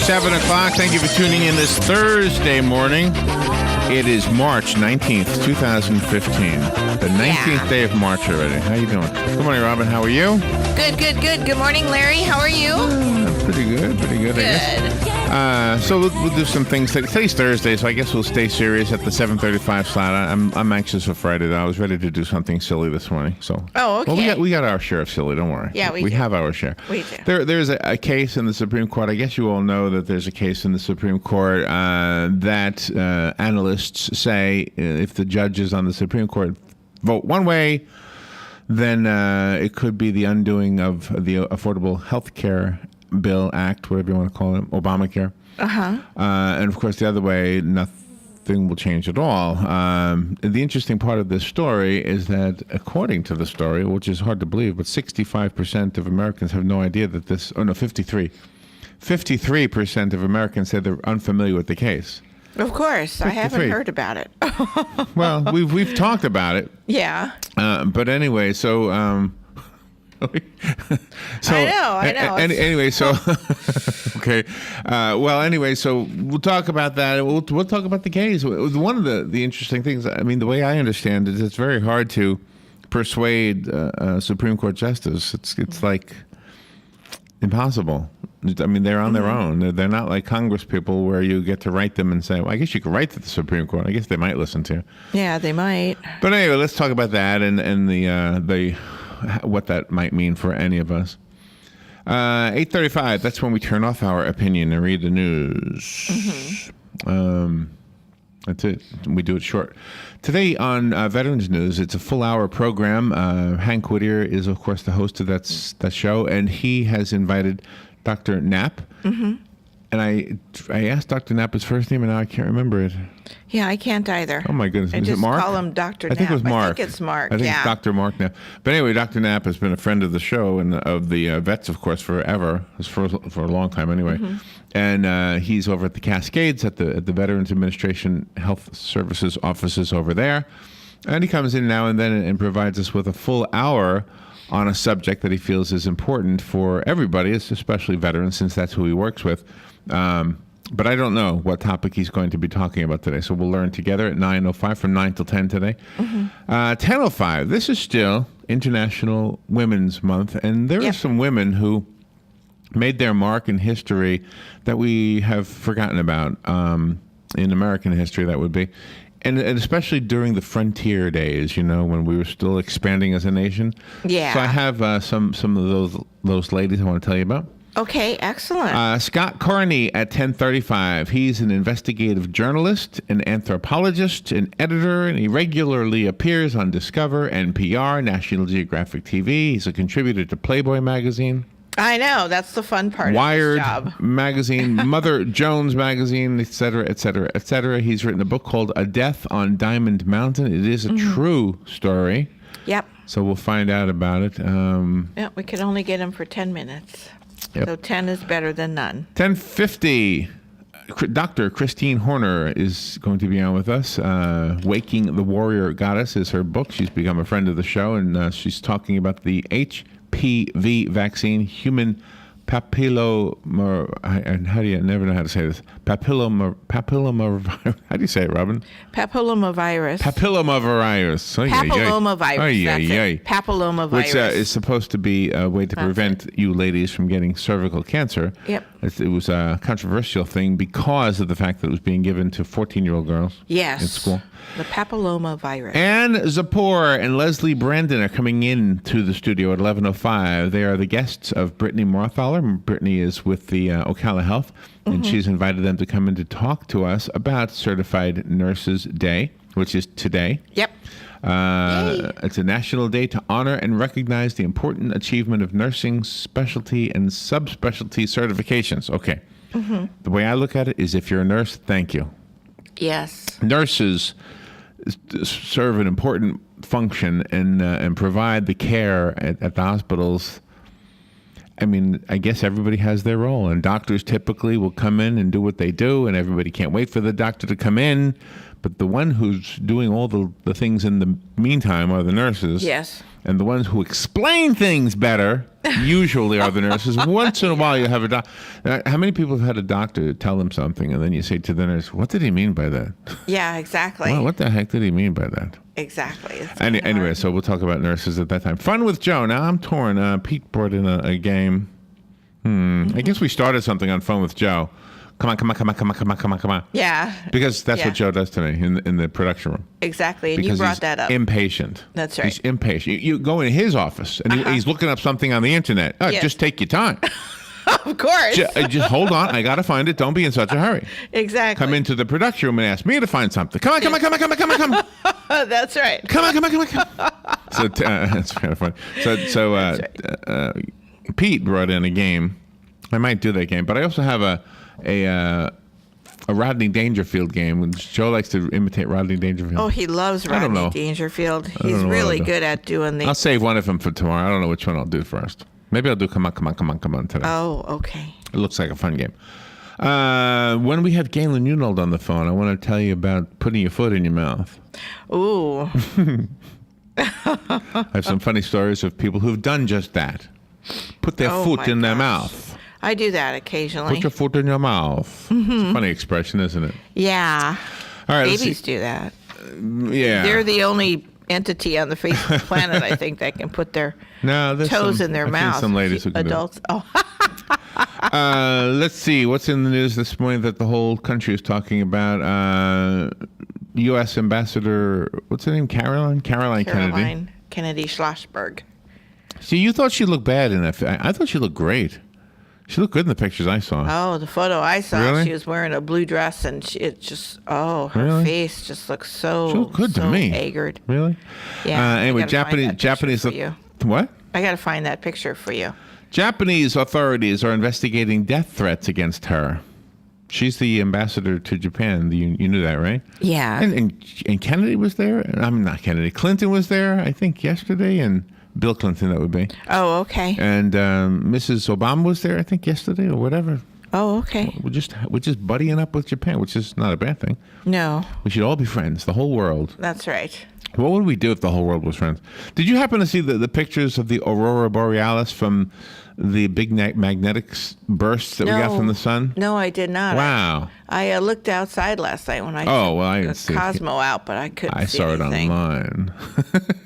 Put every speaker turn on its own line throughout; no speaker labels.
7 o'clock. Thank you for tuning in this Thursday morning. It is March 19th, 2015. The 19th day of March already. How you doing? Good morning, Robin. How are you?
Good. Good morning, Larry. How are you?
Pretty good, I guess. So we'll do some things. Today's Thursday, so I guess we'll stay serious at the 7:35 slot. I'm anxious for Friday, though. I was ready to do something silly this morning. So.
Oh, okay.
Well, we got our share of silly. Don't worry.
Yeah, we do.
have our share.
We do.
There's a case in the Supreme Court. I guess you all know that there's a case in the Supreme Court that analysts say if the judges on the Supreme Court vote one way, then it could be the undoing of the Affordable Health Care Bill Act, whatever you want to call it, Obamacare. And of course, the other way, nothing will change at all. The interesting part of this story is that, according to the story, which is hard to believe, but 65% of Americans have no idea that 53% of Americans say they're unfamiliar with the case.
Of course, 53. I haven't heard about it.
Well, we've talked about it.
Yeah.
But anyway, so.
I know.
Anyway, so okay. Anyway, so we'll talk about that. We'll talk about the case. One of the interesting things, I mean, the way I understand it, it's very hard to persuade Supreme Court justice. It's like impossible. I mean, they're on their own. They're not like Congress people where you get to write them and say, well, I guess you could write to the Supreme Court. I guess they might listen to you.
Yeah, they might.
But anyway, let's talk about that and the what that might mean for any of us. 8:35, that's when we turn off our opinion and read the news. That's it. We do it short. Today on Veterans News, it's a full-hour program. Hank Whittier is, of course, the host of that show, and he has invited Dr. Knapp. And I asked Dr. Knapp his first name, and now I can't remember it.
Yeah, I can't either.
Oh, my goodness.
Is
it Mark?
Just call him Dr. Knapp.
I think it was Mark.
I think it's Mark,
I think it's Dr. Mark Knapp. But anyway, Dr. Knapp has been a friend of the show and of the vets, of course, forever. For a long time anyway. And he's over at the Cascades at the Veterans Administration Health Services offices over there. And he comes in now and then and provides us with a full hour on a subject that he feels is important for everybody, especially veterans, since that's who he works with. But I don't know what topic he's going to be talking about today. So we'll learn together at 9:05 from 9 till 10 today. 10:05, this is still International Women's Month. And there are some women who made their mark in history that we have forgotten about, in American history, that would be. And especially during the frontier days, when we were still expanding as a nation.
Yeah.
So I have some of those ladies I want to tell you about.
Okay, excellent.
Scott Carney at 10:35. He's an investigative journalist, an anthropologist, an editor, and he regularly appears on Discover, NPR, National Geographic TV. He's a contributor to Playboy magazine.
I know. That's the fun part
Wired
of this job.
magazine, Mother Jones magazine, et cetera, et cetera, et cetera. He's written a book called A Death on Diamond Mountain. It is a true story.
Yep.
So we'll find out about it.
Yeah, we could only get him for 10 minutes.
Yep.
So 10 is better than none.
10:50. Dr. Christine Horner is going to be on with us. Waking the Warrior Goddess is her book. She's become a friend of the show, and she's talking about the HPV vaccine, human I never know how to say this. Papilloma. How do you say it, Robin?
Papillomavirus.
Papillomavirus.
Papillomavirus. Papillomavirus.
Which is supposed to be a way to prevent you ladies from getting cervical cancer.
Yep.
It was a controversial thing because of the fact that it was being given to 14-year-old girls in school.
The papillomavirus.
Ann Zippor and Leslie Brandon are coming in to the studio at 11:05. They are the guests of Brittany Marthaler. Brittany is with the Ocala Health, and she's invited them to come in to talk to us about Certified Nurses Day, which is today.
Yep.
It's a national day to honor and recognize the important achievement of nursing specialty and subspecialty certifications. Okay. The way I look at it is if you're a nurse, thank you.
Yes.
Nurses serve an important function and provide the care at the hospitals. I mean, I guess everybody has their role, and doctors typically will come in and do what they do, and everybody can't wait for the doctor to come in. but the one who's doing all the things in the meantime are the nurses.
Yes.
And the ones who explain things better usually are the nurses. Once in a while you have a doctor. How many people have had a doctor tell them something and then you say to the nurse, what did he mean by that?
Yeah, exactly.
Well, what the heck did he mean by that?
Exactly.
Anyway, so we'll talk about nurses at that time. Fun with Joe. Now I'm torn. Pete brought in a game. I guess we started something on Fun with Joe. Come on.
Yeah.
Because that's what Joe does to me in the production room.
Exactly, and
Because
you brought that up.
Impatient.
That's right.
He's impatient. You go in his office, and he's looking up something on the internet.
Yes.
Just take your time.
Of course.
Just hold on. I got to find it. Don't be in such a hurry.
Exactly.
Come into the production room and ask me to find something. Come on.
That's right.
Come on. So that's kind of funny. So Pete brought in a game. I might do that game, but I also have a Rodney Dangerfield game. Which Joe likes to imitate Rodney Dangerfield.
Oh, he loves Rodney Dangerfield. He's really good at doing the.
I'll save one of them for tomorrow. I don't know which one I'll do first. Maybe I'll do come on today.
Oh, okay.
It looks like a fun game. When we had Galen Unold on the phone, I want to tell you about putting your foot in your mouth.
Ooh.
I have some funny stories of people who've done just that. Put their foot in their mouth.
I do that occasionally.
Put your foot in your mouth. Mm-hmm. It's a funny expression, isn't it?
Yeah.
All right.
Babies do that.
Yeah.
They're the only entity on the face of the planet, I think, that can put their toes in their mouth.
Some ladies who can
adults.
Do it. Let's see. What's in the news this morning that the whole country is talking about? U.S. Ambassador, what's her name? Caroline Kennedy.
Kennedy Schlossberg.
See, you thought she looked bad in that. I thought she looked great. She looked good in the pictures I saw.
Oh, the photo I saw,
really?
She was wearing a blue dress, and her
really?
face just looks so.
She looked good to me.
Haggard.
Really?
Yeah.
Anyway, Japanese. What?
I got to find that picture for you.
Japanese authorities are investigating death threats against her. She's the ambassador to Japan. You knew that, right?
Yeah.
And Kennedy was there. I mean, not Kennedy. Clinton was there, I think, yesterday, and Bill Clinton, that would be.
Oh, okay.
And Mrs. Obama was there, I think, yesterday or whatever.
Oh, okay.
We're just buddying up with Japan, which is not a bad thing.
No.
We should all be friends, the whole world.
That's right.
What would we do if the whole world was friends? Did you happen to see the pictures of the Aurora Borealis from the big magnetic bursts that we got from the sun?
No, I did not.
Wow.
I looked outside last night when I
I didn't
see Cosmo out, but I couldn't see
it
anything.
online.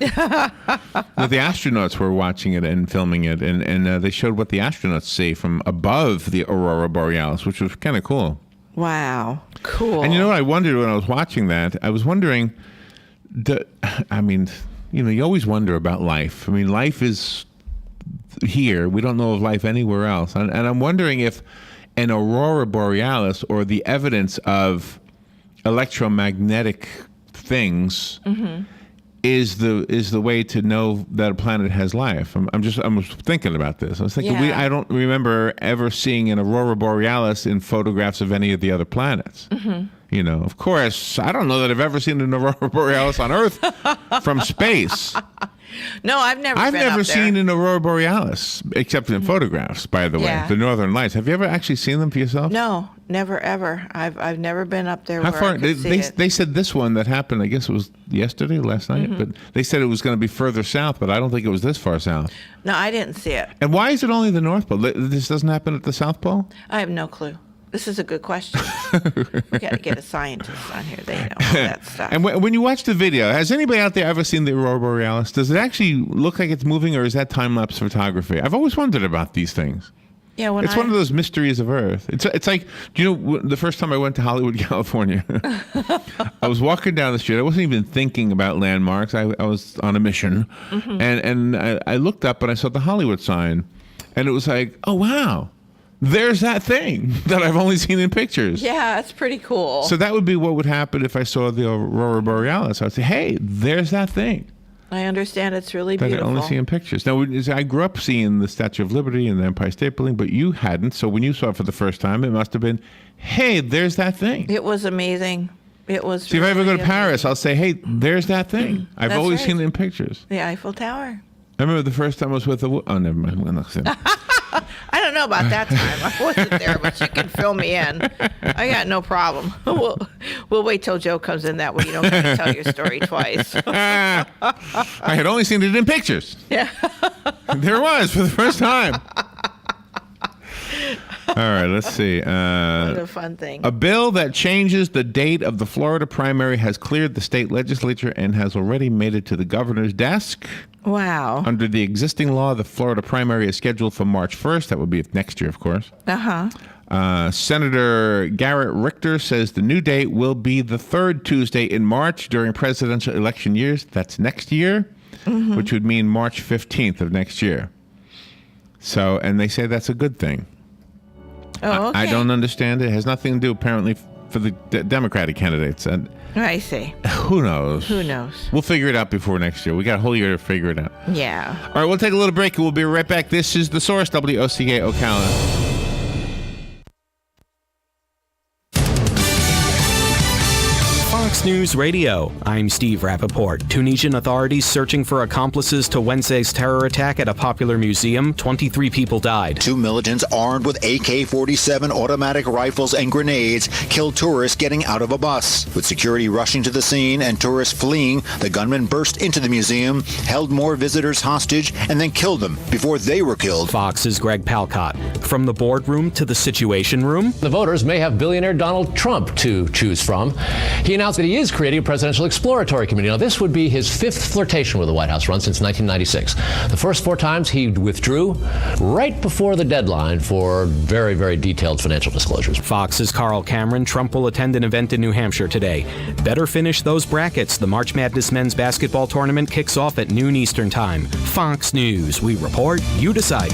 The astronauts were watching it and filming it, and they showed what the astronauts see from above the Aurora Borealis, which was kind of cool.
Wow. Cool.
And you know what I wondered when I was watching that? I was wondering, you always wonder about life. I mean, life is here. We don't know of life anywhere else. And I'm wondering if an Aurora Borealis or the evidence of electromagnetic things is the way to know that a planet has life. I was thinking about this. I was thinking, I don't remember ever seeing an Aurora Borealis in photographs of any of the other planets. Of course, I don't know that I've ever seen an Aurora Borealis on Earth from space.
No, I've never
seen an Aurora Borealis, except in photographs, by the way, the Northern Lights. Have you ever actually seen them for yourself?
No, never, ever. I've never been up there.
How
where
far?
I could see it.
They said this one that happened, I guess it was last night, but they said it was going to be further south, but I don't think it was this far south.
No, I didn't see it.
And why is it only the North Pole? This doesn't happen at the South Pole?
I have no clue. This is a good question. We got to get a scientist on here. They know all that stuff.
And when you watch the video, has anybody out there ever seen the Aurora Borealis? Does it actually look like it's moving, or is that time-lapse photography? I've always wondered about these things.
Yeah,
one of those mysteries of Earth. It's like, the first time I went to Hollywood, California, I was walking down the street. I wasn't even thinking about landmarks. I was on a mission, and I looked up and I saw the Hollywood sign, and it was like, oh wow. There's that thing that I've only seen in pictures.
Yeah, it's pretty cool.
So that would be what would happen if I saw the Aurora Borealis. I would say, hey, there's that thing.
I understand it's really beautiful.
That I only see in pictures. Now, I grew up seeing the Statue of Liberty and the Empire State Building, but you hadn't. So when you saw it for the first time, it must have been, hey, there's that thing.
It was amazing. It was.
See, if I ever go to Paris, I'll say, hey, there's that thing. I've always seen it in pictures.
The Eiffel Tower.
I remember the first time I was with oh, never mind. I'm not saying.
I don't know about that time. I wasn't there, but you can fill me in. I got no problem. We'll wait till Joe comes in. That way you don't have to tell your story twice.
I had only seen it in pictures.
Yeah.
There it was for the first time. All right, let's see.
What a fun thing.
A bill that changes the date of the Florida primary has cleared the state legislature and has already made it to the governor's desk.
Wow.
Under the existing law, the Florida primary is scheduled for March 1st. That would be next year, of course. Senator Garrett Richter says the new date will be the third Tuesday in March during presidential election years. That's next year, which would mean March 15th of next year. So, and they say that's a good thing.
Oh, okay.
I don't understand it. It has nothing to do, apparently, for the Democratic candidates. And
I see.
who knows?
Who knows?
We'll figure it out before next year. We got a whole year to figure it out.
Yeah.
All right, we'll take a little break and we'll be right back. This is The Source, WOCA Ocala.
Fox News Radio. I'm Steve Rappaport. Tunisian authorities searching for accomplices to Wednesday's terror attack at a popular museum. 23 people died.
2 militants armed with AK-47 automatic rifles and grenades killed tourists getting out of a bus. With security rushing to the scene and tourists fleeing, the gunmen burst into the museum, held more visitors hostage, and then killed them before they were killed.
Fox's Greg Palcott. From the boardroom to the Situation Room.
The voters may have billionaire Donald Trump to choose from. He announced that he is creating a presidential exploratory committee. Now, this would be his 5th flirtation with the White House run since 1996. The first 4 times he withdrew right before the deadline for very, very detailed financial disclosures.
Fox's Carl Cameron. Trump will attend an event in New Hampshire today. Better finish those brackets. The March Madness men's basketball tournament kicks off at noon Eastern Time. Fox News. We report, you decide.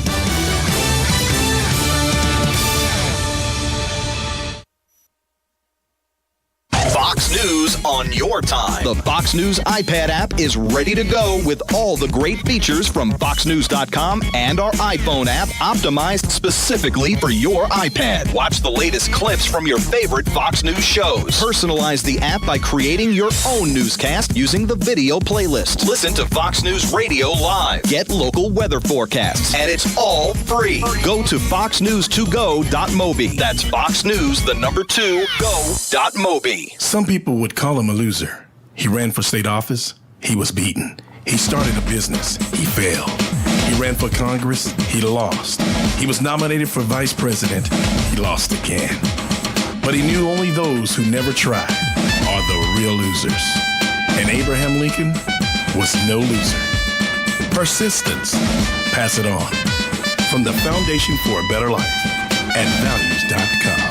Fox News on your time. The Fox News iPad app is ready to go with all the great features from foxnews.com and our iPhone app optimized specifically for your iPad. Watch the latest clips from your favorite Fox News shows. Personalize the app by creating your own newscast using the video playlist. Listen to Fox News Radio live. Get local weather forecasts. And it's all free. Go to foxnews2go.mobi. That's foxnews2go.mobi.
Some people would call him a loser. He ran for state office. He was beaten. He started a business. He failed. He ran for Congress. He lost. He was nominated for vice president. He lost again. But he knew only those who never tried are the real losers. And Abraham Lincoln was no loser. Persistence. Pass it on. From the Foundation for a Better Life at values.com.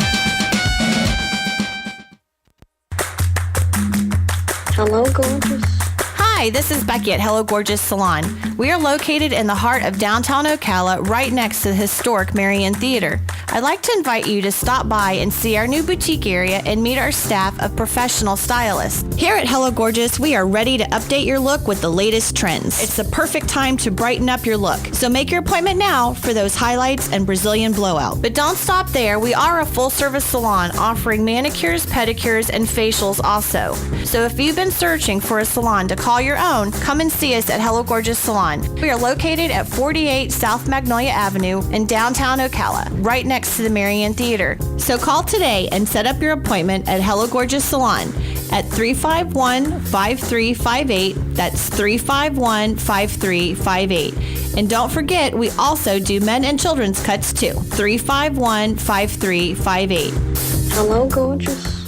Hello, gorgeous.
Hi, this is Becky at Hello Gorgeous Salon. We are located in the heart of downtown Ocala, right next to the historic Marion Theater. I'd like to invite you to stop by and see our new boutique area and meet our staff of professional stylists. Here at Hello Gorgeous, we are ready to update your look with the latest trends. It's the perfect time to brighten up your look. So make your appointment now for those highlights and Brazilian blowout. But don't stop there. We are a full-service salon offering manicures, pedicures, and facials also. So if you've been searching for a salon to call your own, come and see us at Hello Gorgeous Salon. We are located at 48 South Magnolia Avenue in downtown Ocala, right next to the Marion Theater. So call today and set up your appointment at Hello Gorgeous Salon at 351-5358. That's 351-5358. And don't forget, we also do men and children's cuts too. 351-5358.
Hello, gorgeous.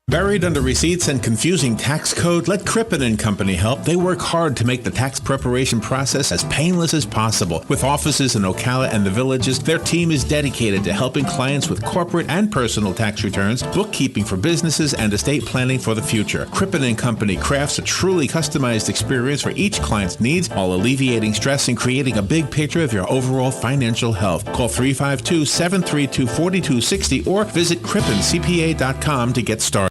Buried under receipts and confusing tax code? Let Crippen & Company help. They work hard to make the tax preparation process as painless as possible. With offices in Ocala and the Villages, their team is dedicated to helping clients with corporate and personal tax returns, bookkeeping for businesses, and estate planning for the future. Crippen & Company crafts a truly customized experience for each client's needs while alleviating stress and creating a big picture of your overall financial health. Call 352-732-4260 or visit crippencpa.com to get started.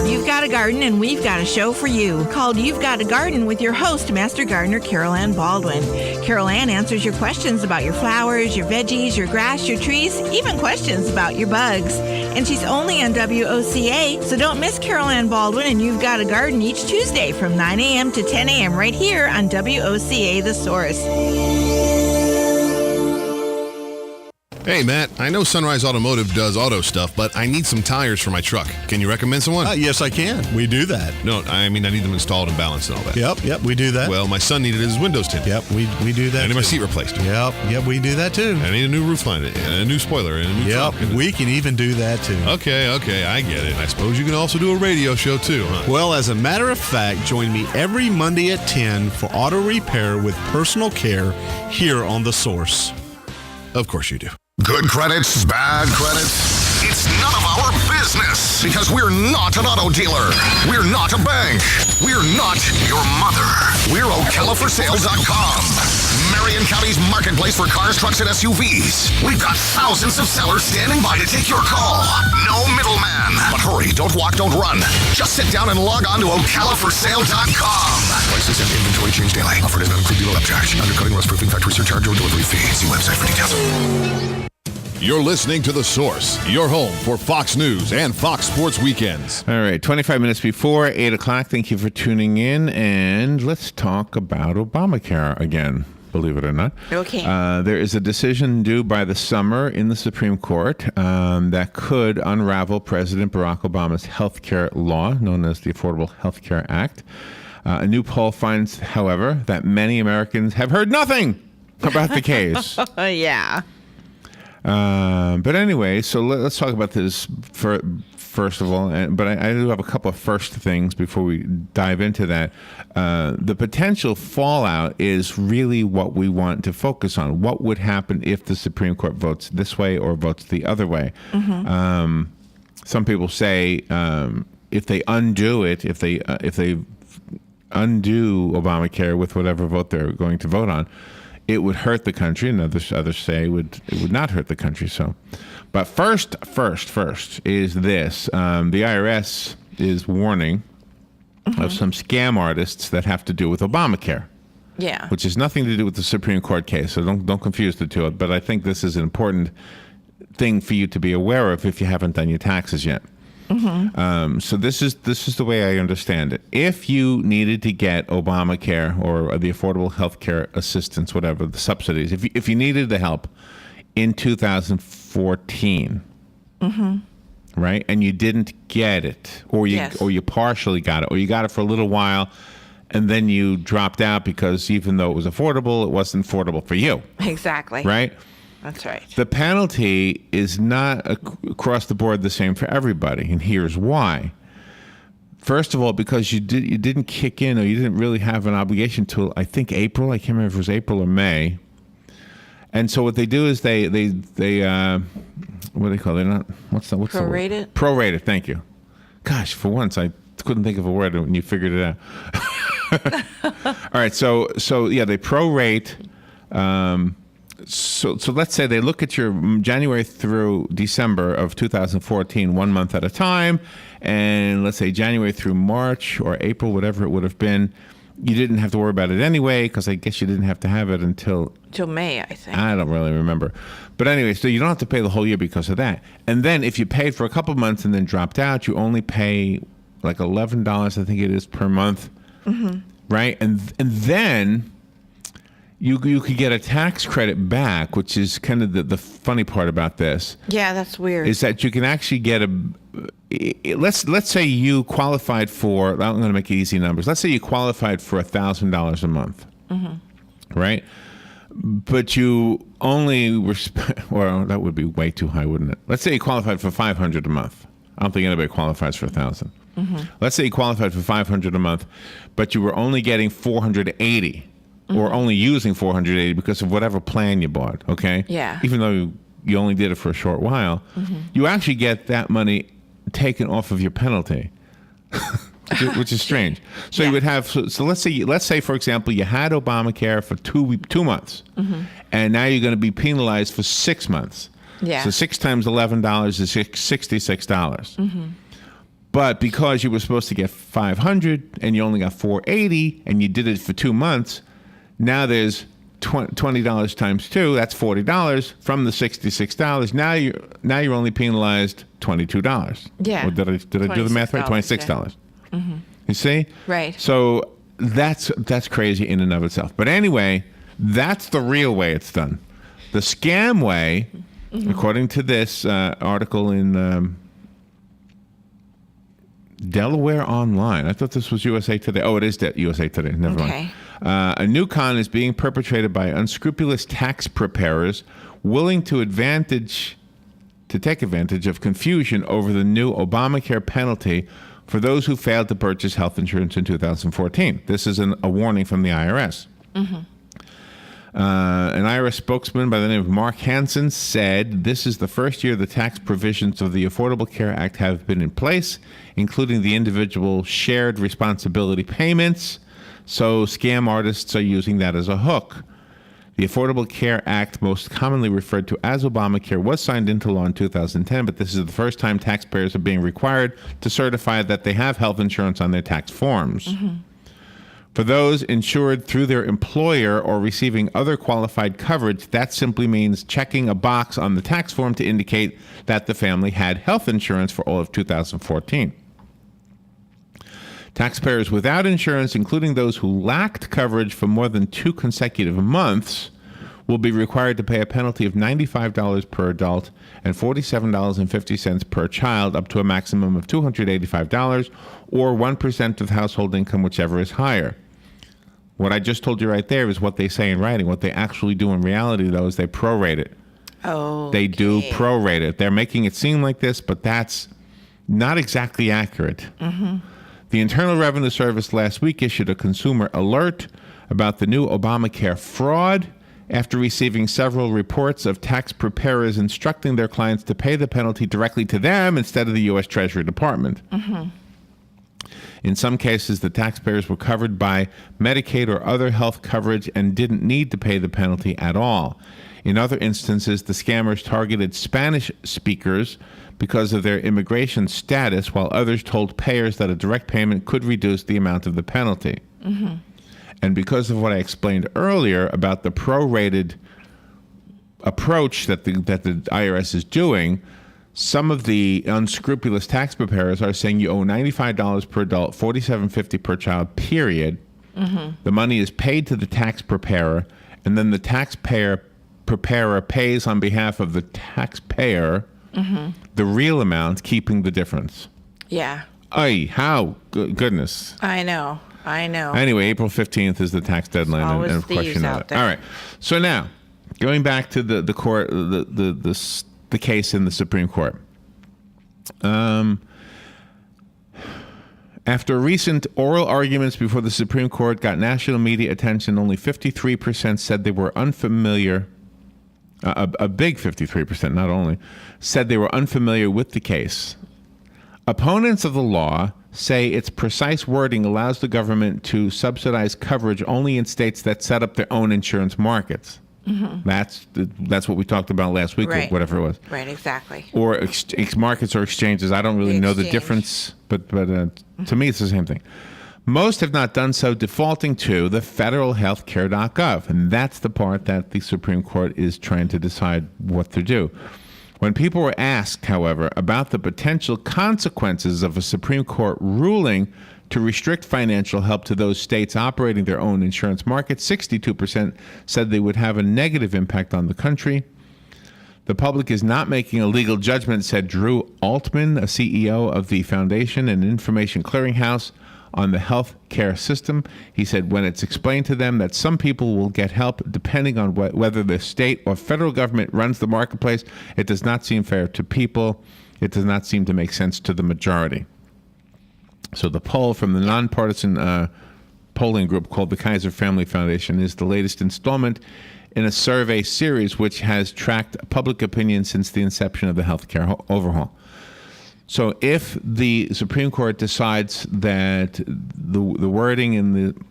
You've got a garden and we've got a show for you called You've Got a Garden with your host, Master Gardener Carol Ann Baldwin. Carol Ann answers your questions about your flowers, your veggies, your grass, your trees, even questions about your bugs. And she's only on WOCA, so don't miss Carol Ann Baldwin and You've Got a Garden each Tuesday from 9 a.m. to 10 a.m. right here on WOCA The Source.
Hey, Matt, I know Sunrise Automotive does auto stuff, but I need some tires for my truck. Can you recommend someone?
Yes, I can. We do that.
No, I mean, I need them installed and balanced and all that.
Yep, we do that.
Well, my son needed his windows tinted.
Yep, we do that.
I need my seat replaced.
Yep, we do that too.
I need a new roof line, and a new spoiler, and a new trunk.
We can even do that too.
Okay, I get it. I suppose you can also do a radio show too, huh?
Well, as a matter of fact, join me every Monday at 10 for auto repair with personal care here on The Source.
Of course you do.
Good credits, bad credits. It's none of our business because we're not an auto dealer. We're not a bank. We're not your mother. We're OcalaForSale.com. Marion County's marketplace for cars, trucks, and SUVs. We've got thousands of sellers standing by to take your call. No middleman. But hurry, don't walk, don't run. Just sit down and log on to OcalaForSale.com. Prices and inventory change daily. Offer does not include dealer upcharge. Undercutting, rust proofing, factory surcharge, or delivery fee. See website for details.
You're listening to The Source, your home for Fox News and Fox Sports Weekends.
All right, 25 minutes before 8 o'clock. Thank you for tuning in, and let's talk about Obamacare again, believe it or not.
Okay.
There is a decision due by the summer in the Supreme Court that could unravel President Barack Obama's health care law, known as the Affordable Health Care Act. A new poll finds, however, that many Americans have heard nothing about the case.
Yeah.
But anyway, so let's talk about this first of all. But I do have a couple of first things before we dive into that. The potential fallout is really what we want to focus on. What would happen if the Supreme Court votes this way or votes the other way? Mm-hmm. Some people say if they undo it, if they undo Obamacare with whatever vote they're going to vote on, it would hurt the country, and others say it would not hurt the country. So, but first is this: the IRS is warning of some scam artists that have to do with Obamacare.
Yeah,
which has nothing to do with the Supreme Court case. So don't confuse the two. But I think this is an important thing for you to be aware of if you haven't done your taxes yet. Mm-hmm. So this is the way I understand it. If you needed to get Obamacare or the Affordable Health Care Assistance, whatever, the subsidies, if you needed the help in 2014, mm-hmm. right, and you didn't get it, or you partially got it, or you got it for a little while, and then you dropped out because even though it was affordable, it wasn't affordable for you.
Exactly.
Right?
That's right.
The penalty is not across the board the same for everybody, and here's why. First of all, because you didn't kick in, or you didn't really have an obligation till I think April. I can't remember if it was April or May. And so what they do is they what do they call it? They're not what's the
prorate it?
Prorate it. Thank you. Gosh, for once I couldn't think of a word when you figured it out. All right, so yeah, they prorate. So let's say they look at your January through December of 2014, 1 month at a time, and let's say January through March or April, whatever it would have been, you didn't have to worry about it anyway, because I guess you didn't have to have it until
May, I think.
I don't really remember. But anyway, so you don't have to pay the whole year because of that. And then if you paid for a couple months and then dropped out, you only pay like $11, I think it is, per month, mm-hmm. right? And then you could get a tax credit back, which is kind of the funny part about this.
Yeah, that's weird.
Is that you can actually get let's say you qualified for, I'm going to make easy numbers. Let's say you qualified for $1,000 a month, mm-hmm. right? But you only well, that would be way too high, wouldn't it? Let's say you qualified for $500 a month. I don't think anybody qualifies for $1,000. Mm-hmm. Let's say you qualified for $500 a month, but you were only getting $480. Mm-hmm. Or only using $480 because of whatever plan you bought, okay?
Yeah.
Even though you only did it for a short while, mm-hmm. you actually get that money taken off of your penalty, which is strange. So you would have, so let's say, for example, you had Obamacare for 2 months, mm-hmm. and now you're going to be penalized for 6 months.
Yeah.
So 6 times $11 is $66. Mm-hmm. But because you were supposed to get $500 and you only got $480 and you did it for 2 months, now there's $20 times 2. That's $40 from the $66. Now you're only penalized $22.
Yeah.
Or did I do the math right? $26.
Yeah. Mm-hmm.
You see?
Right.
So that's crazy in and of itself. But anyway, that's the real way it's done. The scam way According to this article in Delaware Online. I thought this was USA Today. Oh, it is USA Today. Never mind. A new con is being perpetrated by unscrupulous tax preparers willing to take advantage of confusion over the new Obamacare penalty for those who failed to purchase health insurance in 2014. This is a warning from the IRS. An IRS spokesman by the name of Mark Hansen said this is the first year the tax provisions of the Affordable Care Act have been in place, including the individual shared responsibility payments. So scam artists are using that as a hook. The Affordable Care Act, most commonly referred to as Obamacare, was signed into law in 2010, but this is the first time taxpayers are being required to certify that they have health insurance on their tax forms. For those insured through their employer or receiving other qualified coverage, that simply means checking a box on the tax form to indicate that the family had health insurance for all of 2014. Taxpayers without insurance, including those who lacked coverage for more than 2 consecutive months, will be required to pay a penalty of $95 per adult and $47.50 per child, up to a maximum of $285, or 1% of household income, whichever is higher. What I just told you right there is what they say in writing. What they actually do in reality, though, is they prorate it.
Oh,
they do prorate it. They're making it seem like this, but that's not exactly accurate. The Internal Revenue Service last week issued a consumer alert about the new Obamacare fraud after receiving several reports of tax preparers instructing their clients to pay the penalty directly to them instead of the U.S. Treasury Department. In some cases, the taxpayers were covered by Medicaid or other health coverage and didn't need to pay the penalty at all. In other instances, the scammers targeted Spanish speakers because of their immigration status, while others told payers that a direct payment could reduce the amount of the penalty. And because of what I explained earlier about the prorated approach that the IRS is doing, some of the unscrupulous tax preparers are saying you owe $95 per adult, $47.50 per child, period. The money is paid to the tax preparer, and then the taxpayer preparer pays on behalf of the taxpayer the real amount, keeping the difference.
Yeah.
Ay, how? Goodness.
I know.
Anyway, April 15th is the tax deadline, and of course you know that. All right. So now, going back to the court, the case in the Supreme Court. After recent oral arguments before the Supreme Court got national media attention, only 53% said they were unfamiliar. A big 53%, not only, said they were unfamiliar with the case. Opponents of the law say its precise wording allows the government to subsidize coverage only in states that set up their own insurance markets. That's what we talked about last week,
Right.
or whatever it was.
Right, exactly.
Or markets or exchanges. I don't really know the difference, but to me it's the same thing. Most have not done so, defaulting to the federalhealthcare.gov, and that's the part that the Supreme Court is trying to decide what to do. When people were asked, however, about the potential consequences of a Supreme Court ruling to restrict financial help to those states operating their own insurance markets, 62% said they would have a negative impact on the country. The public is not making a legal judgment, said Drew Altman, a CEO of the Foundation and Information Clearinghouse on the health care system. He said when it's explained to them that some people will get help depending on whether the state or federal government runs the marketplace, it does not seem fair to people. It does not seem to make sense to the majority. So the poll from the nonpartisan polling group called the Kaiser Family Foundation is the latest installment in a survey series which has tracked public opinion since the inception of the healthcare overhaul. So if the Supreme Court decides that the wording in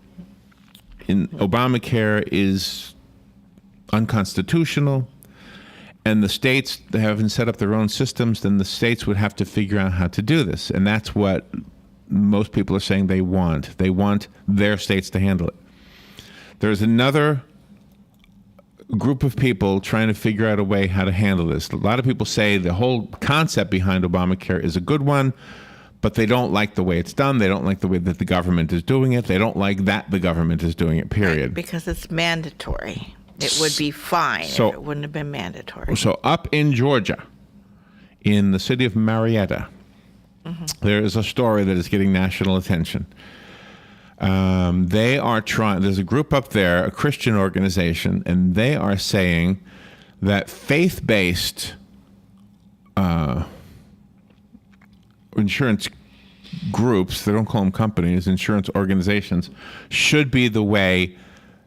Obamacare is unconstitutional and the states haven't set up their own systems, then the states would have to figure out how to do this. And that's what most people are saying they want. They want their states to handle it. There's another group of people trying to figure out a way how to handle this. A lot of people say the whole concept behind Obamacare is a good one, but they don't like the way it's done. They don't like the way that the government is doing it. They don't like that the government is doing it, period.
Because it's mandatory. It would be fine
So-
if it wouldn't have been mandatory.
So up in Georgia, in the city of Marietta, there is a story that is getting national attention. They are trying. There's a group up there, a Christian organization, and they are saying that faith-based insurance groups, they don't call them companies, insurance organizations, should be the way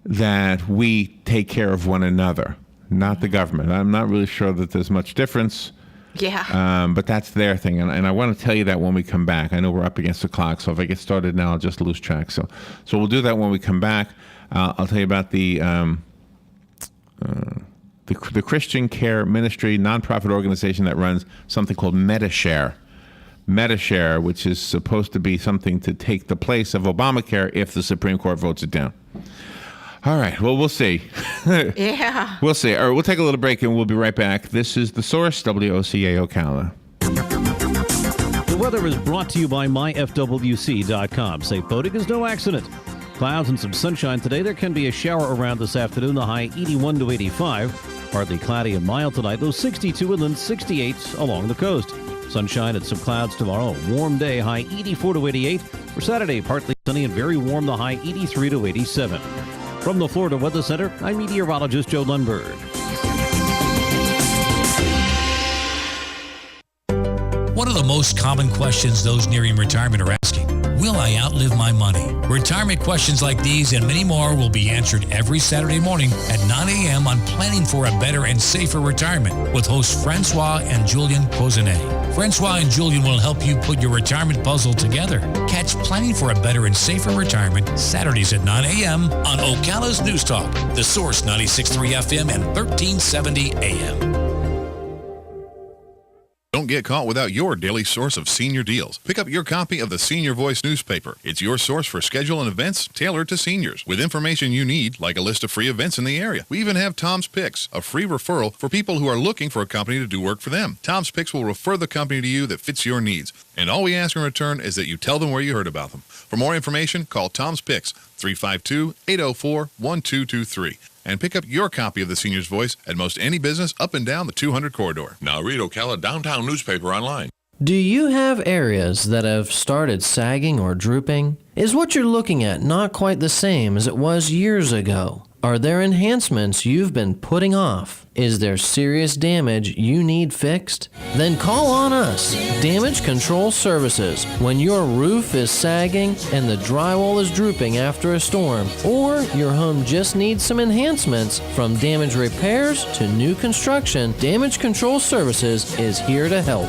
that we take care of one another, not the government. I'm not really sure that there's much difference.
Yeah.
But that's their thing, and I want to tell you that when we come back. I know we're up against the clock, so if I get started now, I'll just lose track. So we'll do that when we come back. I'll tell you about the Christian Care Ministry nonprofit organization that runs something called MediShare, which is supposed to be something to take the place of Obamacare if the Supreme Court votes it down. All right. Well, we'll see.
Yeah.
We'll see. All right, we'll take a little break and we'll be right back. This is The Source, WOCA Ocala.
The weather is brought to you by myfwc.com. Safe boating is no accident. Clouds and some sunshine today. There can be a shower around this afternoon. The high 81 to 85. Partly cloudy and mild tonight. Those 62 inland, 68 along the coast. Sunshine and some clouds tomorrow. A warm day, high 84 to 88. For Saturday, partly sunny and very warm. The high 83 to 87. From the Florida Weather Center, I'm meteorologist Joe Lundberg.
One of the most common questions those nearing retirement are asking, will I outlive my money? Retirement questions like these and many more will be answered every Saturday morning at 9 a.m. on Planning for a Better and Safer Retirement with hosts Francois and Julian Pozenet. Francois and Julian will help you put your retirement puzzle together. Catch Planning for a Better and Safer Retirement Saturdays at 9 a.m. on Ocala's News Talk, The Source 96.3 FM and 1370 AM.
Don't get caught without your daily source of senior deals. Pick up your copy of the Senior Voice newspaper. It's your source for schedule and events tailored to seniors, with information you need, like a list of free events in the area. We even have Tom's Picks, a free referral for people who are looking for a company to do work for them. Tom's Picks will refer the company to you that fits your needs. And all we ask in return is that you tell them where you heard about them. For more information, call Tom's Picks, 352-804-1223. And pick up your copy of the Senior's Voice at most any business up and down the 200 corridor.
Now read Ocala Downtown newspaper online.
Do you have areas that have started sagging or drooping? Is what you're looking at not quite the same as it was years ago? Are there enhancements you've been putting off? Is there serious damage you need fixed? Then call on us, Damage Control Services. When your roof is sagging and the drywall is drooping after a storm, or your home just needs some enhancements, from damage repairs to new construction, Damage Control Services is here to help.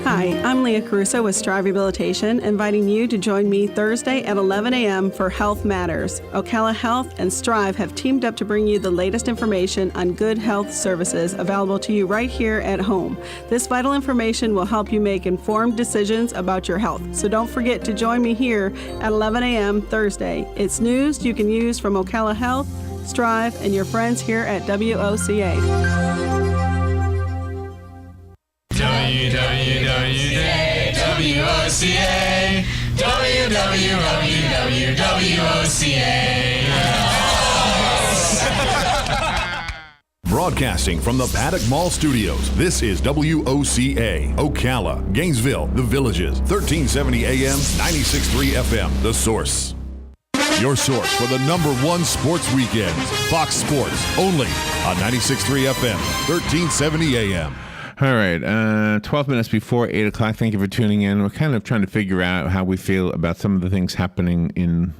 Hi, I'm Leah Caruso with Strive Rehabilitation, inviting you to join me Thursday at 11 a.m. for Health Matters. Ocala Health and Strive have teamed up to bring you the latest information on good health services available to you right here at home. This vital information will help you make informed decisions about your health. So don't forget to join me here at 11 a.m. Thursday. It's news you can use from Ocala Health, Strive, and your friends here at WOCA.
WWWWOCA, WWWWOCA.
Broadcasting from the Paddock Mall Studios, this is WOCA, Ocala, Gainesville, The Villages, 1370 AM, 96.3 FM, The Source. Your source for the #1 sports weekends, Fox Sports, only on 96.3 FM, 1370 AM.
All right, 12 minutes before 8 o'clock. Thank you for tuning in. We're kind of trying to figure out how we feel about some of the things happening in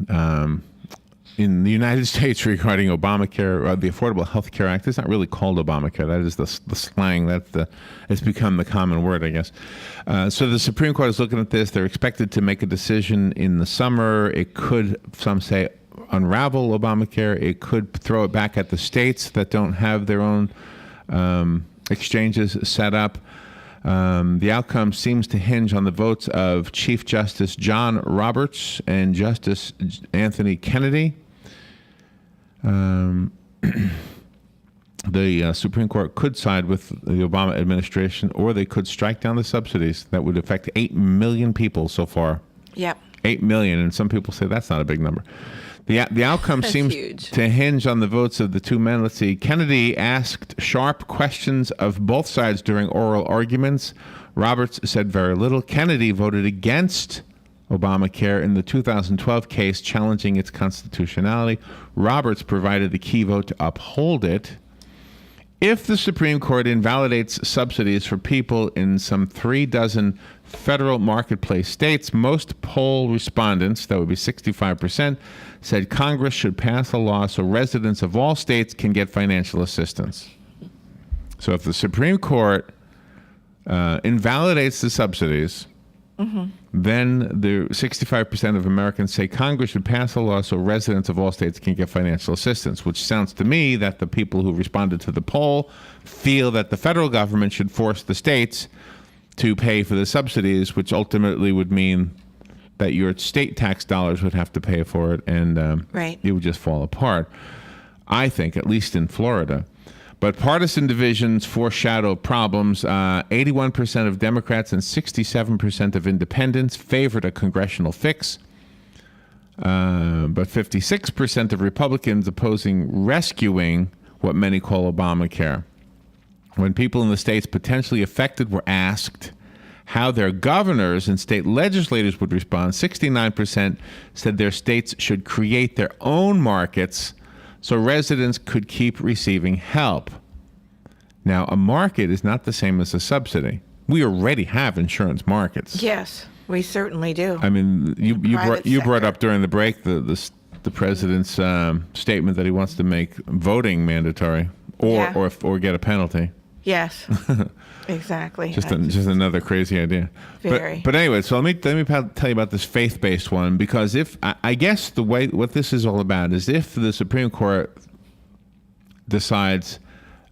the United States regarding Obamacare, the Affordable Health Care Act. It's not really called Obamacare. That is the slang. It's become the common word, I guess. So the Supreme Court is looking at this. They're expected to make a decision in the summer. It could, some say, unravel Obamacare. It could throw it back at the states that don't have their own exchanges set up. The outcome seems to hinge on the votes of Chief Justice John Roberts and Justice Anthony Kennedy. The Supreme Court could side with the Obama administration, or they could strike down the subsidies. That would affect 8 million people so far.
Yep.
8 million, and some people say that's not a big number. The outcome
That's
seems
huge.
to hinge on the votes of the two men. Let's see. Kennedy asked sharp questions of both sides during oral arguments. Roberts said very little. Kennedy voted against Obamacare in the 2012 case challenging its constitutionality. Roberts provided the key vote to uphold it. If the Supreme Court invalidates subsidies for people in some 36 federal marketplace states, most poll respondents, that would be 65%, said Congress should pass a law so residents of all states can get financial assistance. So if the Supreme Court invalidates the subsidies, then the 65% of Americans say Congress should pass a law so residents of all states can get financial assistance, which sounds to me that the people who responded to the poll feel that the federal government should force the states to pay for the subsidies, which ultimately would mean that your state tax dollars would have to pay for it, and it would just fall apart, I think, at least in Florida. But partisan divisions foreshadow problems. 81% of Democrats and 67% of independents favored a congressional fix. But 56% of Republicans opposing rescuing what many call Obamacare. When people in the states potentially affected were asked how their governors and state legislators would respond, 69% said their states should create their own markets so residents could keep receiving help. Now, a market is not the same as a subsidy. We already have insurance markets.
Yes, we certainly do.
I mean, you brought up during the break the president's statement that he wants to make voting mandatory or get a penalty.
Yes, exactly.
Just another crazy idea.
Very.
But anyway, so let me tell you about this faith-based one, because if I guess what this is all about is if the Supreme Court decides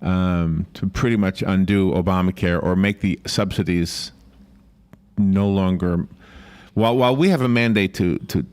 to pretty much undo Obamacare or make the subsidies no longer, while we have a mandate to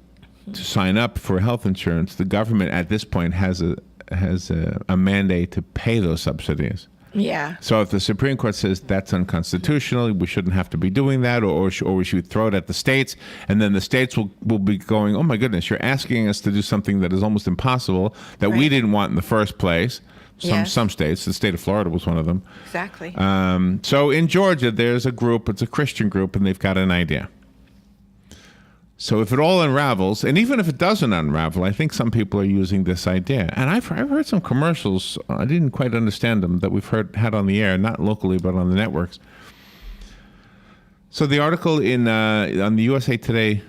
sign up for health insurance, the government at this point has a mandate to pay those subsidies.
Yeah.
So if the Supreme Court says that's unconstitutional, we shouldn't have to be doing that, or we should throw it at the states, and then the states will be going, oh my goodness, you're asking us to do something that is almost impossible, that we didn't want in the first place. Some states, the state of Florida was one of them.
Exactly.
So in Georgia, there's a group, it's a Christian group, and they've got an idea. So if it all unravels, and even if it doesn't unravel, I think some people are using this idea. And I've heard some commercials, I didn't quite understand them, that we've had on the air, not locally, but on the networks. So the article on the USA Today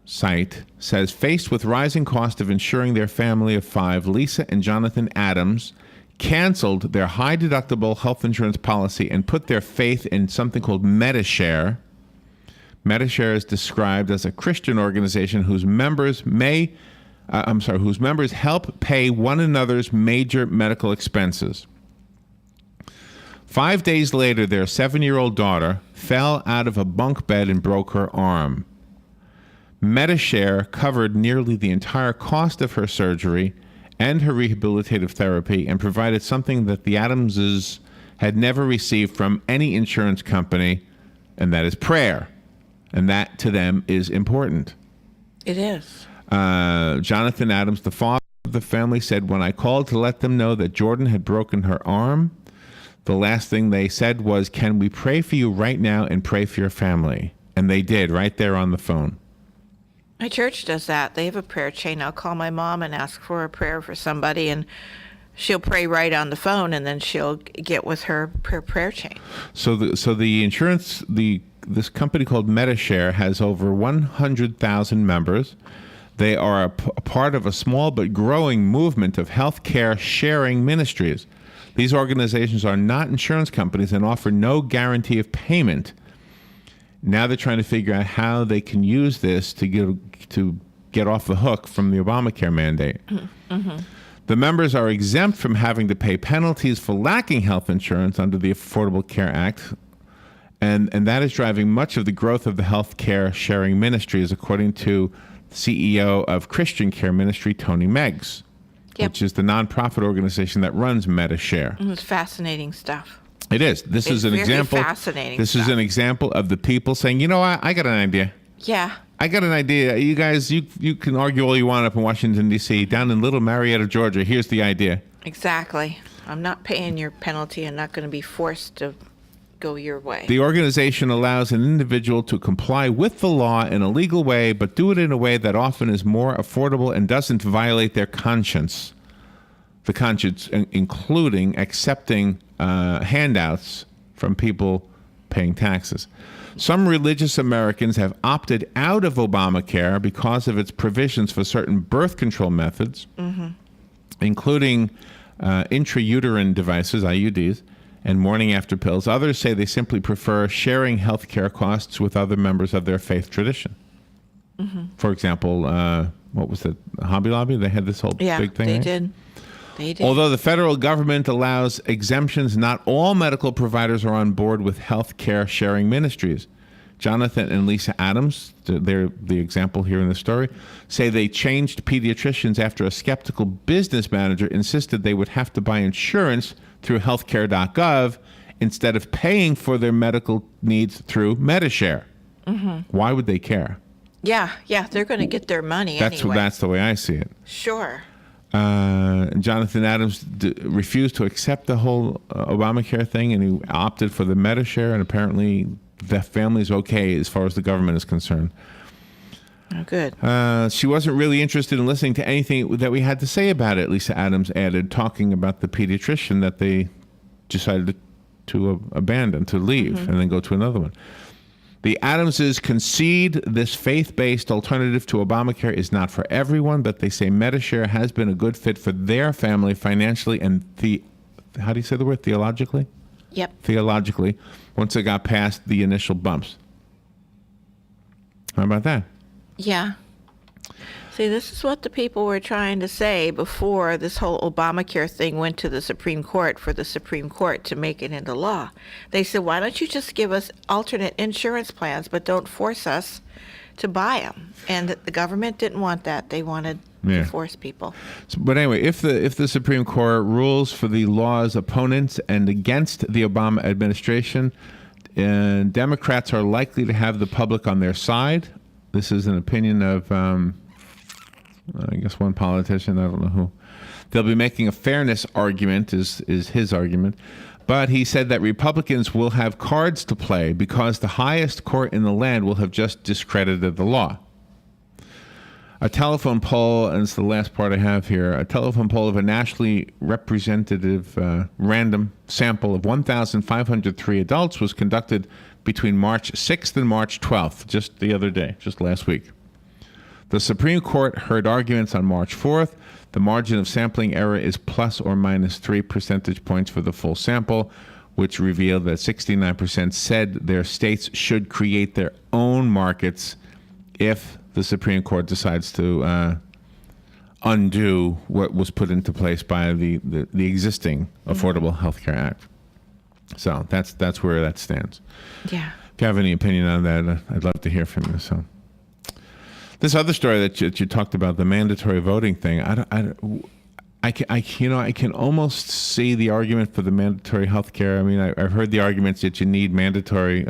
site says, faced with rising cost of insuring their family of 5, Lisa and Jonathan Adams canceled their high-deductible health insurance policy and put their faith in something called MediShare. MediShare is described as a Christian organization whose members help pay one another's major medical expenses. 5 days later, their 7-year-old daughter fell out of a bunk bed and broke her arm. MediShare covered nearly the entire cost of her surgery and her rehabilitative therapy and provided something that the Adamses had never received from any insurance company, and that is prayer. And that, to them, is important.
It is.
Jonathan Adams, the father of the family, said, when I called to let them know that Jordan had broken her arm, the last thing they said was, can we pray for you right now and pray for your family? And they did, right there on the phone.
My church does that. They have a prayer chain. I'll call my mom and ask for a prayer for somebody, and she'll pray right on the phone, and then she'll get with her prayer chain.
So the insurance, this company called MediShare has over 100,000 members. They are a part of a small but growing movement of healthcare sharing ministries. These organizations are not insurance companies and offer no guarantee of payment. Now they're trying to figure out how they can use this to get off the hook from the Obamacare mandate.
Mm-hmm.
The members are exempt from having to pay penalties for lacking health insurance under the Affordable Care Act. And that is driving much of the growth of the healthcare sharing ministries, according to CEO of Christian Care Ministry, Tony Meggs, which is the nonprofit organization that runs MediShare.
It's fascinating stuff.
It is. This is an example.
Fascinating.
This is an example of the people saying, you know, I got an idea.
Yeah.
I got an idea. You guys, you can argue all you want up in Washington, D.C. Down in Little Marietta, Georgia, here's the idea.
Exactly. I'm not paying your penalty. I'm not going to be forced to go your way.
The organization allows an individual to comply with the law in a legal way, but do it in a way that often is more affordable and doesn't violate their conscience. The conscience, including accepting handouts from people paying taxes. Some religious Americans have opted out of Obamacare because of its provisions for certain birth control methods, including intrauterine devices, IUDs, and morning after pills. Others say they simply prefer sharing health care costs with other members of their faith tradition. For example, what was it? Hobby Lobby? They had this whole big thing.
They
right?
did. They did.
Although the federal government allows exemptions, not all medical providers are on board with health care sharing ministries. Jonathan and Lisa Adams, they're the example here in the story, say they changed pediatricians after a skeptical business manager insisted they would have to buy insurance through healthcare.gov instead of paying for their medical needs through Medishare. Why would they care?
Yeah, they're going to get their money anyway.
That's the way I see it.
Sure.
Jonathan Adams refused to accept the whole Obamacare thing, and he opted for the Medishare, and apparently the family's okay as far as the government is concerned.
Oh, good.
She wasn't really interested in listening to anything that we had to say about it, Lisa Adams added, talking about the pediatrician that they decided to abandon, to leave, and then go to another one. The Adamses concede this faith-based alternative to Obamacare is not for everyone, but they say Medishare has been a good fit for their family financially and how do you say the word? Theologically?
Yep.
Theologically, once it got past the initial bumps. How about that?
Yeah. See, this is what the people were trying to say before this whole Obamacare thing went to the Supreme Court for the Supreme Court to make it into law. They said, why don't you just give us alternate insurance plans, but don't force us to buy them? And the government didn't want that. They wanted to force people.
But anyway, if the Supreme Court rules for the law's opponents and against the Obama administration, Democrats are likely to have the public on their side. This is an opinion of, I guess, one politician, I don't know who. They'll be making a fairness argument, is his argument. But he said that Republicans will have cards to play because the highest court in the land will have just discredited the law. A telephone poll, and it's the last part I have here, a telephone poll of a nationally representative random sample of 1,503 adults was conducted between March 6th and March 12th, just the other day, just last week. The Supreme Court heard arguments on March 4th. The margin of sampling error is plus or minus 3 percentage points for the full sample, which revealed that 69% said their states should create their own markets if the Supreme Court decides to undo what was put into place by the existing Affordable Health Care Act. So that's where that stands.
Yeah.
If you have any opinion on that, I'd love to hear from you. So this other story that you talked about, the mandatory voting thing, I can almost see the argument for the mandatory health care. I mean, I've heard the arguments that you need mandatory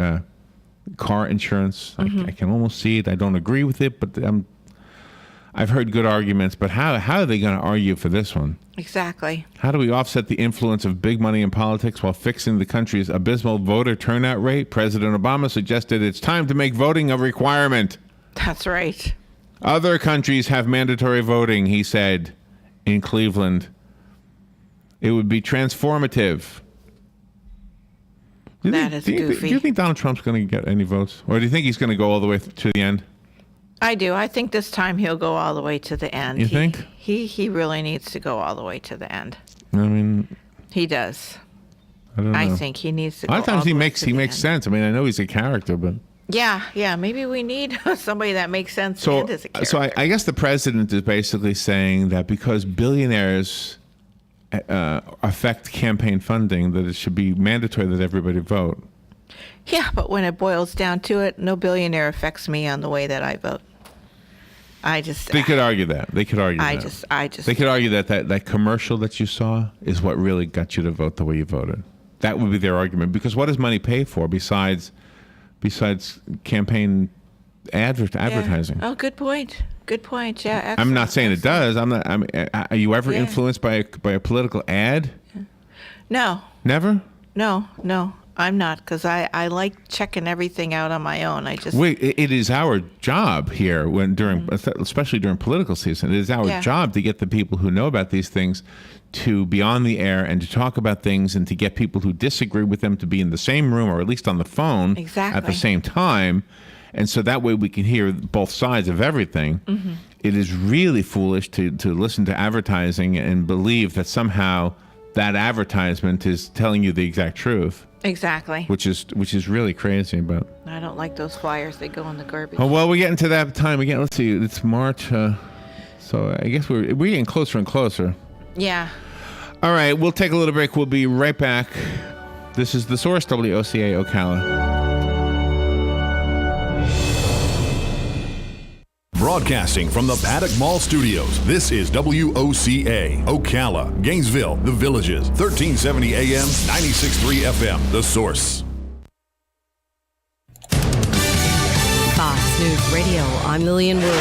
car insurance. I can almost see it. I don't agree with it, but I've heard good arguments. But how are they going to argue for this one?
Exactly.
How do we offset the influence of big money in politics while fixing the country's abysmal voter turnout rate? President Obama suggested it's time to make voting a requirement.
That's right.
Other countries have mandatory voting, he said, in Cleveland. It would be transformative.
That is goofy.
Do you think Donald Trump's going to get any votes? Or do you think he's going to go all the way to the end?
I do. I think this time he'll go all the way to the end.
You think?
He really needs to go all the way to the end.
I mean,
he does.
I don't know.
I think he needs to go
a lot of times
all the
he
way
makes
to the end.
sense. I mean, I know he's a character, but
Yeah. Maybe we need somebody that makes sense and is a character.
So I guess the president is basically saying that because billionaires affect campaign funding, that it should be mandatory that everybody vote.
Yeah, but when it boils down to it, no billionaire affects me on the way that I vote.
They could argue that. They could argue that. They could argue that commercial that you saw is what really got you to vote the way you voted. That would be their argument. Because what does money pay for besides campaign advertising.
Oh, good point. Good point. Yeah, excellent.
I'm not saying it does. Are you ever influenced by a political ad?
No.
Never?
No, I'm not, because I like checking everything out on my own.
It is our job here especially during political season. It is our job to get the people who know about these things to be on the air and to talk about things and to get people who disagree with them to be in the same room or at least on the phone at the same time. And so that way we can hear both sides of everything. Mm-hmm. It is really foolish to listen to advertising and believe that somehow that advertisement is telling you the exact truth.
Exactly.
Which is really crazy. But
I don't like those flyers. They go in the garbage.
Oh, well, we're getting to that time again. Let's see. It's March. So I guess we're getting closer and closer.
Yeah.
All right. We'll take a little break. We'll be right back. This is The Source, WOCA Ocala.
Broadcasting from the Paddock Mall Studios, this is WOCA, Ocala, Gainesville, The Villages, 1370 AM, 96.3 FM, The Source.
Fox News Radio, I'm Lillian Wu.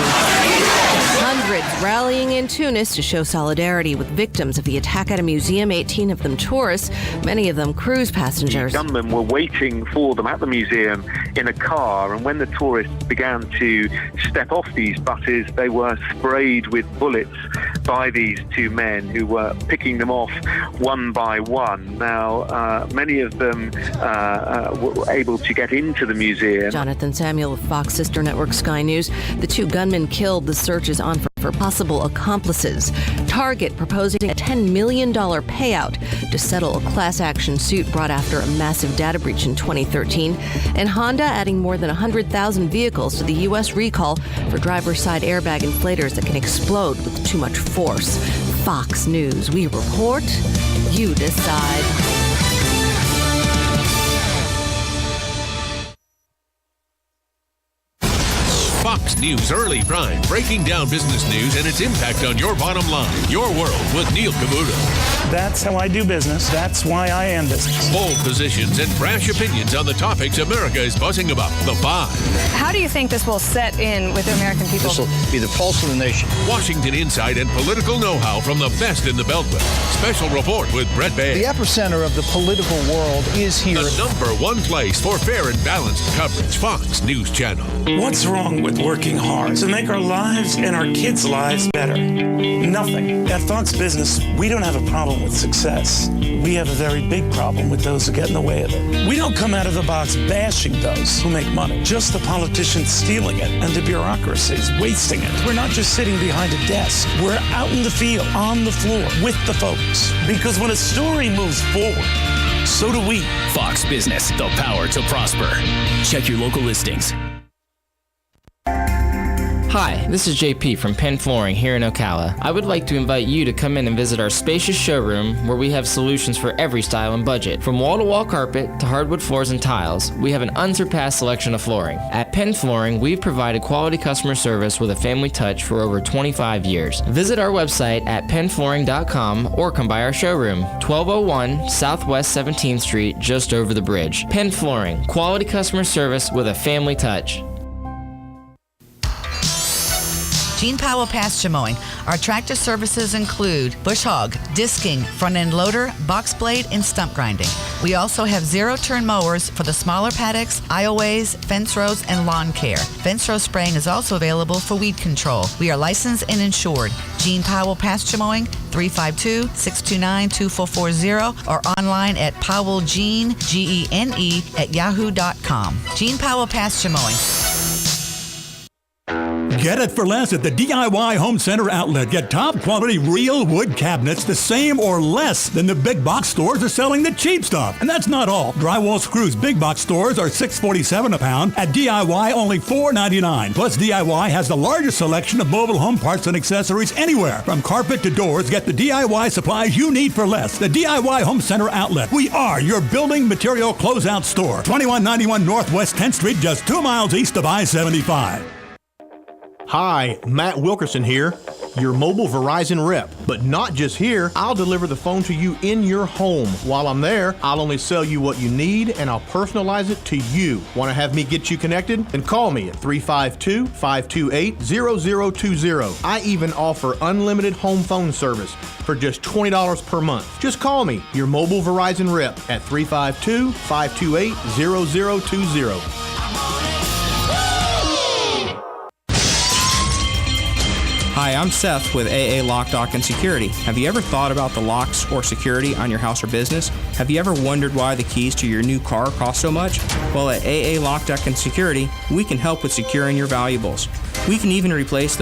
Hundreds rallying in Tunis to show solidarity with victims of the attack at a museum, 18 of them tourists, many of them cruise passengers.
The gunmen were waiting for them at the museum in a car, and when the tourists began to step off these buses, they were sprayed with bullets by these two men who were picking them off one by one. Now, many of them were able to get into the museum.
Jonathan Samuel of Fox sister network Sky News. The two gunmen killed. The search is on for possible accomplices. Target proposing a $10 million payout to settle a class action suit brought after a massive data breach in 2013. And Honda adding more than 100,000 vehicles to the U.S. recall for driver's side airbag inflators that can explode with too much force. Fox News. We report, you decide.
Fox News Early Prime, breaking down business news and its impact on your bottom line. Your World with Neil Cavuto.
That's how I do business. That's why I am business.
Bold positions and brash opinions on the topics America is buzzing about. The Five.
How do you think this will set in with the American people?
This will be the pulse of the nation.
Washington insight and political know-how from the best in the Beltway. Special report with Brett Bay.
The epicenter of the political world is here.
The number one place for fair and balanced coverage. Fox News Channel.
What's wrong with working hard to make our lives and our kids' lives better? Nothing. At Fox Business, we don't have a problem with success. We have a very big problem with those who get in the way of it. We don't come out of the box bashing those who make money, just the politicians stealing it and the bureaucracies wasting it. We're not just sitting behind a desk. We're out in the field, on the floor, with the folks. Because when a story moves forward, so do we.
Fox Business, the power to prosper. Check your local listings.
Hi, this is JP from Penn Flooring here in Ocala. I would like to invite you to come in and visit our spacious showroom where we have solutions for every style and budget. From wall-to-wall carpet to hardwood floors and tiles, we have an unsurpassed selection of flooring. At Penn Flooring, we've provided quality customer service with a family touch for over 25 years. Visit our website at pennflooring.com or come by our showroom, 1201 Southwest 17th Street, just over the bridge. Penn Flooring, quality customer service with a family touch.
Gene Powell Pasture Mowing. Our tractor services include bush hog, disking, front end loader, box blade, and stump grinding. We also have zero-turn mowers for the smaller paddocks, aisleways, fence rows, and lawn care. Fence row spraying is also available for weed control. We are licensed and insured. Gene Powell Pasture Mowing, 352-629-2440, or online at powellgene, Gene, at yahoo.com. Gene Powell Pasture Mowing.
Get it for less at the DIY Home Center outlet. Get top quality real wood cabinets the same or less than the big box stores are selling the cheap stuff. And that's not all. Drywall screws big box stores are $6.47 a pound. At DIY, only $4.99. Plus, DIY has the largest selection of mobile home parts and accessories anywhere. From carpet to doors, get the DIY supplies you need for less. The DIY Home Center outlet. We are your building material closeout store. 2191 Northwest 10th Street, just 2 miles east of I-75.
Hi, Matt Wilkerson here.
your mobile Verizon rep. But not just here, I'll deliver the phone to you in your home. While I'm there, I'll only sell you what you need and I'll personalize it to you. Want to have me get you connected? Then call me at 352-528-0020. I even offer unlimited home phone service for just $20 per month. Just call me, your mobile Verizon rep, at 352-528-0020.
Hi, I'm Seth with AA Lock, Dock, and Security. Have you ever thought about the locks or security on your house or business? Have you ever wondered why the keys to your new car cost so much? Well, at AA Lock, Dock, and Security, we can help with securing your valuables. We can even replace